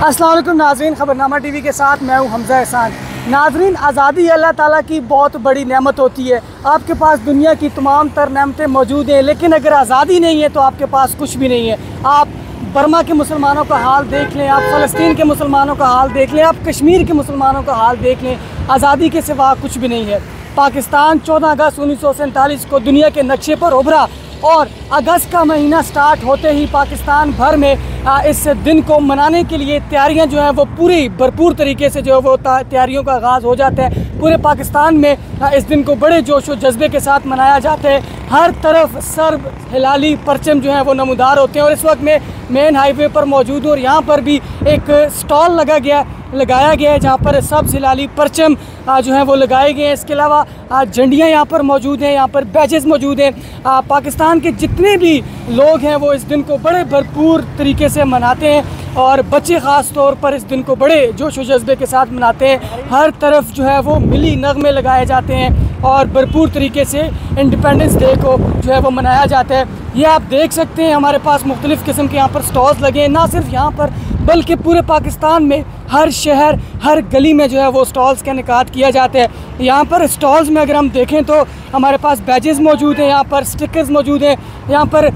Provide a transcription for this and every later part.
अस्सलाम वालेकुम नाज़रीन, ख़बरनामा टीवी के साथ मैं हूं हमज़ा एहसान। नाज़रीन, आज़ादी अल्लाह ताला की बहुत बड़ी नेमत होती है। आपके पास दुनिया की तमाम तर नेमतें मौजूद हैं, लेकिन अगर आज़ादी नहीं है तो आपके पास कुछ भी नहीं है। आप बर्मा के मुसलमानों का हाल देख लें, आप फ़लस्तीन के मुसलमानों का हाल देख लें, आप कश्मीर के मुसलमानों का हाल देख लें, आज़ादी के सिवा कुछ भी नहीं है। पाकिस्तान 14 अगस्त 1947 को दुनिया के नक्शे पर उभरा और अगस्त का महीना स्टार्ट होते ही पाकिस्तान भर में इस दिन को मनाने के लिए तैयारियां जो हैं वो पूरी भरपूर तरीके से जो है वो तैयारियों का आगाज़ हो जाता है। पूरे पाकिस्तान में इस दिन को बड़े जोश व जज्बे के साथ मनाया जाता है। हर तरफ सर्ब हिलाली परचम जो हैं वो नमूदार होते हैं और इस वक्त मैं मेन हाईवे पर मौजूद हूँ और यहाँ पर भी एक स्टॉल लगाया गया है जहाँ पर सब्ज़ हिलाली परचम जो हैं वो लगाए गए हैं। इसके अलावा झंडियाँ यहाँ पर मौजूद हैं, यहाँ पर बैजेस मौजूद हैं। पाकिस्तान के जितने भी लोग हैं वो इस दिन को बड़े भरपूर तरीके से मनाते हैं और बच्चे ख़ास तौर पर इस दिन को बड़े जोश व जज्बे के साथ मनाते हैं। हर तरफ जो है वो मिली नगमे लगाए जाते हैं और भरपूर तरीके से इंडिपेंडेंस डे को जो है वो मनाया जाता है। ये आप देख सकते हैं हमारे पास मुख्तलिफ़ किस्म के यहाँ पर स्टॉल्स लगे हैं, ना सिर्फ यहाँ पर बल्कि पूरे पाकिस्तान में हर शहर हर गली में जो है वो स्टॉल्स का इनेकाद किया जाता है। यहाँ पर स्टॉल्स में अगर हम देखें तो हमारे पास बैजेस मौजूद हैं, यहाँ पर स्टिकर्स मौजूद हैं, यहाँ पर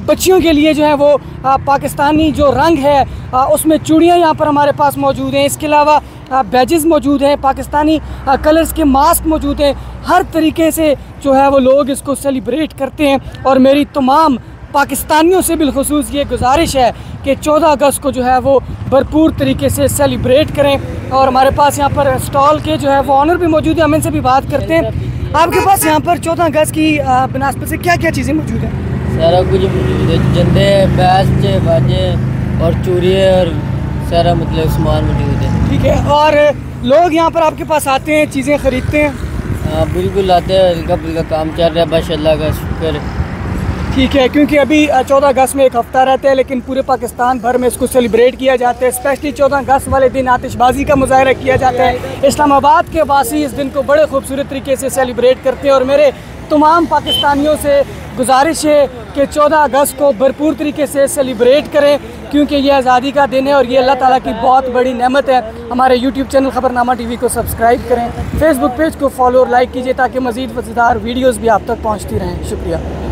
बच्चियों के लिए जो है वो पाकिस्तानी जो रंग है उसमें चूड़ियाँ यहाँ पर हमारे पास मौजूद हैं। इसके अलावा बैजेस मौजूद हैं, पाकिस्तानी कलर्स के मास्क मौजूद हैं। हर तरीके से जो है वो लोग इसको सेलिब्रेट करते हैं और मेरी तमाम पाकिस्तानियों से बिलखुसूस ये गुजारिश है कि 14 अगस्त को जो है वो भरपूर तरीके से सेलिब्रेट करें। और हमारे पास यहाँ पर स्टॉल के जो है वो ऑनर भी मौजूद है, हम इनसे भी बात करते हैं। आपके पास यहाँ पर 14 अगस्त की बनस्बत से क्या क्या चीज़ें मौजूद हैं? सारा कुछ मौजूद है, झंडे, बैच, बाजे और चूड़िए और सारा मतलब सामान मौजूद है। ठीक है, और लोग यहाँ पर आपके पास आते हैं, चीज़ें ख़रीदते हैं? हाँ बिल्कुल आते हैं, हल्का फुल्का काम चल रहा है बस, अल्लाह का शुक्र। ठीक है, क्योंकि अभी 14 अगस्त में एक हफ़्ता रहता है लेकिन पूरे पाकिस्तान भर में इसको सेलिब्रेट किया जाता है। स्पेशली 14 अगस्त वाले दिन आतिशबाजी का मुजाहरा किया जाता है। इस्लामाबाद के वासी इस दिन को बड़े खूबसूरत तरीके से सेलिब्रेट करते हैं और मेरे तमाम पाकिस्तानियों से गुजारिश है कि 14 अगस्त को भरपूर तरीके से सेलिब्रेट करें क्योंकि ये आज़ादी का दिन है और ये अल्लाह ताला की बहुत बड़ी नेमत है। हमारे यूट्यूब चैनल ख़बरनामा टीवी को सब्सक्राइब करें, फेसबुक पेज को फॉलो और लाइक कीजिए ताकि मज़ीद मज़ेदार वीडियोज़ भी आप तक पहुँचती रहें। शुक्रिया।